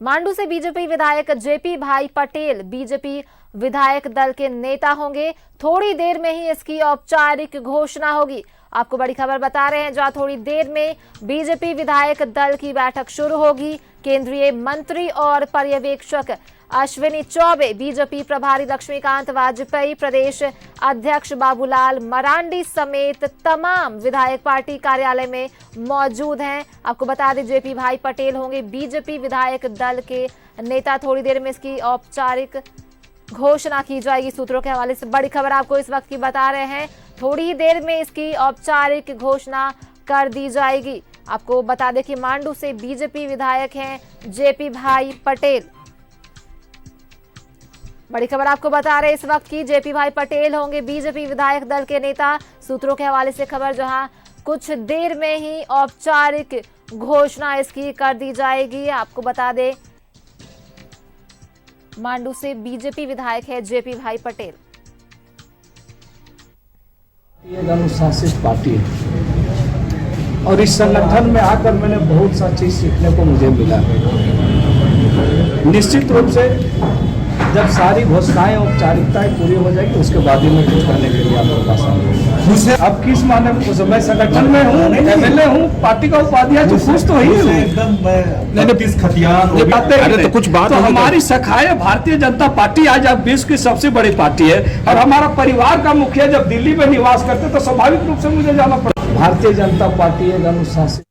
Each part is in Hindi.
मांडू से बीजेपी विधायक जेपी भाई पटेल बीजेपी विधायक दल के नेता होंगे। थोड़ी देर में ही इसकी औपचारिक घोषणा होगी। आपको बड़ी खबर बता रहे हैं, जहां थोड़ी देर में बीजेपी विधायक दल की बैठक शुरू होगी। केंद्रीय मंत्री और पर्यवेक्षक अश्विनी चौबे, बीजेपी प्रभारी लक्ष्मीकांत वाजपेयी, प्रदेश अध्यक्ष बाबूलाल मरांडी समेत तमाम विधायक पार्टी कार्यालय में मौजूद हैं। आपको बता दें, जेपी भाई पटेल होंगे बीजेपी विधायक दल के नेता। थोड़ी देर में इसकी औपचारिक घोषणा की जाएगी। सूत्रों के हवाले से बड़ी खबर आपको इस वक्त की बता रहे हैं, थोड़ी ही देर में इसकी औपचारिक घोषणा कर दी जाएगी। आपको बता दें कि मांडू से बीजेपी विधायक हैं जेपी भाई पटेल। बड़ी खबर आपको बता रहे हैं इस वक्त की, जेपी भाई पटेल होंगे बीजेपी विधायक दल के नेता। सूत्रों के हवाले से खबर, जहां कुछ देर में ही औपचारिक घोषणा इसकी कर दी जाएगी। आपको बता दें, मांडू से बीजेपी विधायक है जेपी भाई पटेल। ये अनुशासित पार्टी है और इस संगठन में आकर मैंने बहुत सा चीज सीखने को मुझे मिला। निश्चित रूप से जब सारी घोषणाएं औपचारिकताएं पूरी हो जाएगी उसके बाद ही मैं कुछ करने के लिए आपके पास आऊंगा। अब किस माने मैं संगठन में हूँ, एमएलए हूँ, पार्टी का उपाध्यक्ष, खुश तो ही हूँ। अरे तो कुछ बात, तो हमारी शाखाएं भारतीय जनता पार्टी आज आप विश्व की सबसे बड़ी पार्टी है और हमारा परिवार का मुखिया जब दिल्ली में निवास करते तो स्वाभाविक रूप से मुझे जाना पड़ा। भारतीय जनता पार्टी एक अनुशासित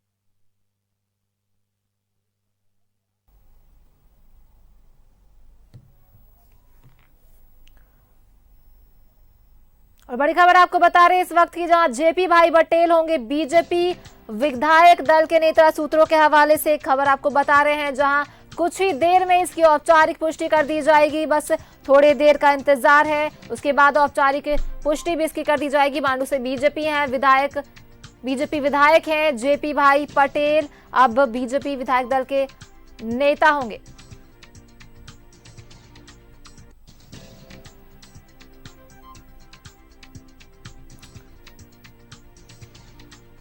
और बड़ी खबर आपको बता रहे हैं इस वक्त की, जहां जेपी भाई पटेल होंगे बीजेपी विधायक दल के नेता। सूत्रों के हवाले से खबर आपको बता रहे हैं, जहां कुछ ही देर में इसकी औपचारिक पुष्टि कर दी जाएगी। बस थोड़ी देर का इंतजार है, उसके बाद औपचारिक पुष्टि भी इसकी कर दी जाएगी। मांडू से बीजेपी विधायक हैं जेपी भाई पटेल, अब बीजेपी विधायक दल के नेता होंगे।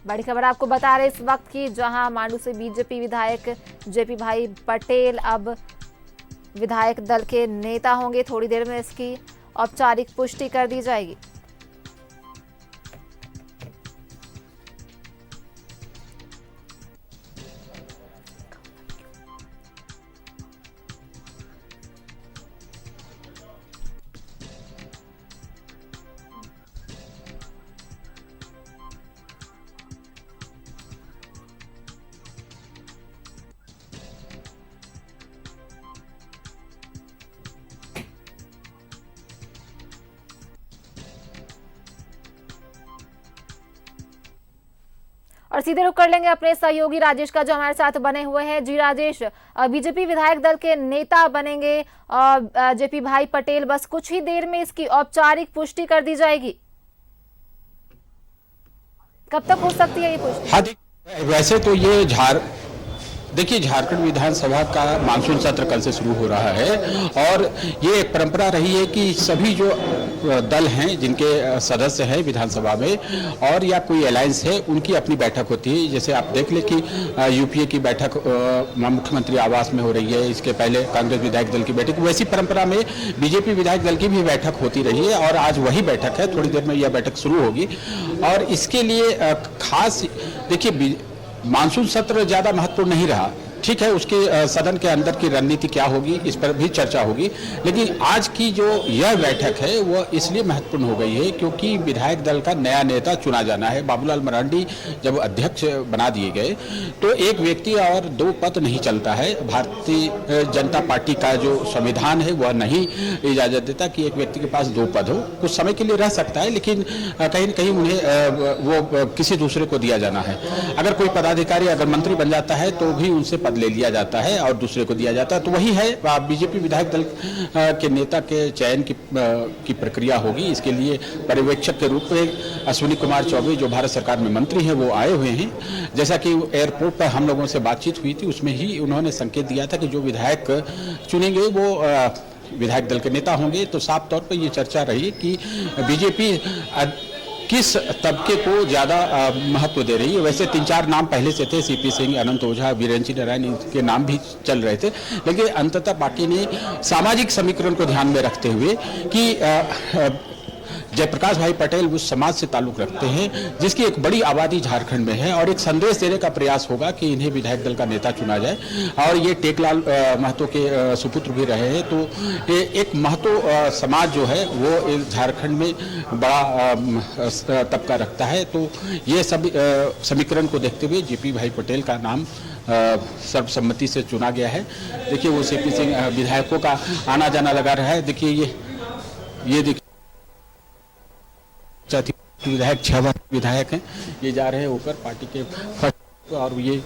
बड़ी खबर आपको बता रहे इस वक्त की, जहां मांडू से बीजेपी विधायक जेपी भाई पटेल अब विधायक दल के नेता होंगे। थोड़ी देर में इसकी औपचारिक पुष्टि कर दी जाएगी। और सीधे रुक कर लेंगे अपने सहयोगी राजेश का, जो हमारे साथ बने हुए हैं। जी राजेश, बीजेपी विधायक दल के नेता बनेंगे जेपी भाई पटेल, बस कुछ ही देर में इसकी औपचारिक पुष्टि कर दी जाएगी। कब तक हो सकती है ये पुष्टि? हाँ, वैसे तो ये देखिए झारखंड विधानसभा का मानसून सत्र कल से शुरू हो रहा है और ये एक परंपरा रही है कि सभी जो दल हैं जिनके सदस्य हैं विधानसभा में और या कोई अलायंस है उनकी अपनी बैठक होती है। जैसे आप देख लें कि यूपीए की बैठक मुख्यमंत्री आवास में हो रही है, इसके पहले कांग्रेस विधायक दल की बैठक, वैसी परंपरा में बीजेपी विधायक दल की भी बैठक होती रही है और आज वही बैठक है। थोड़ी देर में यह बैठक शुरू होगी और इसके लिए खास देखिए मानसून सत्र ज्यादा महत्वपूर्ण नहीं रहा, ठीक है, उसके सदन के अंदर की रणनीति क्या होगी इस पर भी चर्चा होगी, लेकिन आज की जो यह बैठक है वो इसलिए महत्वपूर्ण हो गई है क्योंकि विधायक दल का नया नेता चुना जाना है। बाबूलाल मरांडी जब अध्यक्ष बना दिए गए तो एक व्यक्ति और दो पद नहीं चलता है। भारतीय जनता पार्टी का जो संविधान है वह नहीं इजाजत देता कि एक व्यक्ति के पास दो पद हो। कुछ समय के लिए रह सकता है लेकिन कहीं न कहीं उन्हें वो किसी दूसरे को दिया जाना है। अगर कोई पदाधिकारी अगर मंत्री बन जाता है तो भी उनसे पद ले लिया जाता है और दूसरे को दिया जाता है। तो वही है, बीजेपी विधायक दल के नेता के चयन की प्रक्रिया होगी। इसके लिए पर्यवेक्षक के रूप में अश्विनी कुमार चौबे जो भारत सरकार में मंत्री हैं वो आए हुए हैं। जैसा कि एयरपोर्ट पर हम लोगों से बातचीत हुई थी उसमें ही उन्होंने संकेत दिया था कि जो विधायक चुनेंगे वो विधायक दल के नेता होंगे। तो साफ तौर पर ये चर्चा रही कि बीजेपी किस तबके को ज़्यादा महत्व दे रही है। वैसे 3-4 नाम पहले से थे, सीपी सिंह, अनंत ओझा, वीरेंद्र नारायण, इनके नाम भी चल रहे थे, लेकिन अंततः पार्टी ने सामाजिक समीकरण को ध्यान में रखते हुए कि जयप्रकाश भाई पटेल उस समाज से ताल्लुक रखते हैं जिसकी एक बड़ी आबादी झारखंड में है, और एक संदेश देने का प्रयास होगा कि इन्हें विधायक दल का नेता चुना जाए। और ये टेकलाल महतो के सुपुत्र भी रहे हैं, तो ये एक महतो समाज जो है वो झारखंड में बड़ा तबका रखता है। तो ये सब समीकरण को देखते हुए जेपी भाई पटेल का नाम सर्वसम्मति से चुना गया है। देखिए वो सीपी सिंह विधायकों का आना जाना लगा रहा है। देखिए ये देखिए विधायक 6 विधायक हैं, ये जा रहे हैं ऊपर पार्टी के फर्स्ट, और ये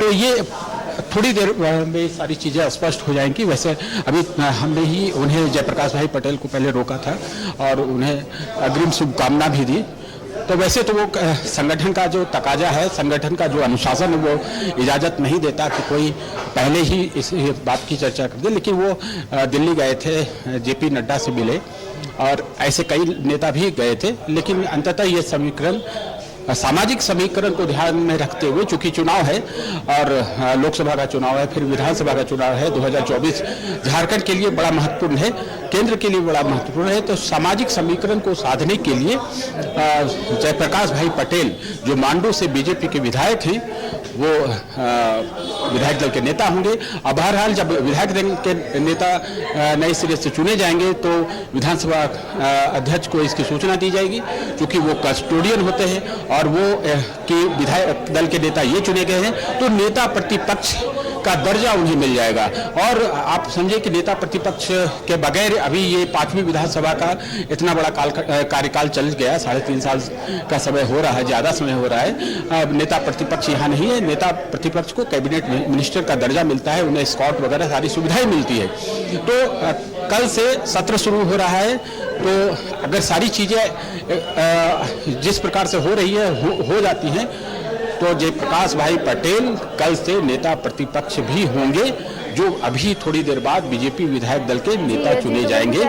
तो ये थोड़ी देर में सारी चीज़ें स्पष्ट हो जाएंगी। वैसे अभी हमने ही उन्हें जयप्रकाश भाई पटेल को पहले रोका था और उन्हें अग्रिम शुभकामना भी दी। तो वैसे तो वो संगठन का जो तकाजा है, संगठन का जो अनुशासन है, वो इजाज़त नहीं देता कि कोई पहले ही इस बात की चर्चा कर दे, लेकिन वो दिल्ली गए थे, जेपी नड्डा से मिले और ऐसे कई नेता भी गए थे। लेकिन अंततः ये समीकरण सामाजिक समीकरण को ध्यान में रखते हुए, चूंकि चुनाव है और लोकसभा का चुनाव है, फिर विधानसभा का चुनाव है, 2024 झारखंड के लिए बड़ा महत्वपूर्ण है, केंद्र के लिए बड़ा महत्वपूर्ण है। तो सामाजिक समीकरण को साधने के लिए जयप्रकाश भाई पटेल जो मांडू से बीजेपी के विधायक हैं, वो विधायक दल के नेता होंगे। अब बहरहाल जब विधायक दल के नेता नए सिरे से चुने जाएंगे तो विधानसभा अध्यक्ष को इसकी सूचना दी जाएगी, क्योंकि वो कस्टोडियन होते हैं और वो कि विधायक दल के नेता ये चुने गए हैं, तो नेता प्रतिपक्ष का दर्जा उन्हें मिल जाएगा। और आप समझे कि नेता प्रतिपक्ष के बगैर अभी ये 5वीं विधानसभा का इतना बड़ा कार्यकाल चल गया, 3.5 साल का समय हो रहा है, ज़्यादा समय हो रहा है। नेता प्रतिपक्ष यहाँ नहीं है, नेता प्रतिपक्ष को कैबिनेट मिनिस्टर का दर्जा मिलता है, उन्हें स्कॉट वगैरह सारी सुविधाएं मिलती है। तो कल से सत्र शुरू हो रहा है, तो अगर सारी चीज़ें जिस प्रकार से हो रही है हो जाती हैं, तो जयप्रकाश भाई पटेल कल से नेता प्रतिपक्ष भी होंगे, जो अभी थोड़ी देर बाद बीजेपी विधायक दल के नेता चुने जाएंगे।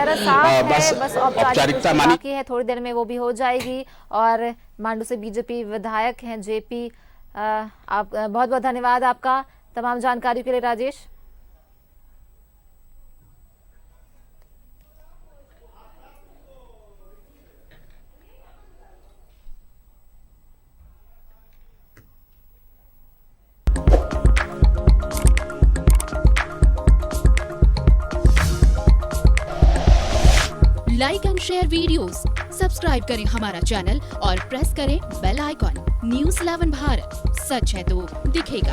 बस औपचारिकता मानी है, थोड़ी देर में वो भी हो जाएगी। और मांडू से बीजेपी विधायक हैं जेपी, आप बहुत बहुत धन्यवाद आपका तमाम जानकारी के लिए Rajesh. Like and share videos, subscribe करें हमारा चैनल और प्रेस करें बेल आइकॉन। News 11 भारत, सच है तो दिखेगा।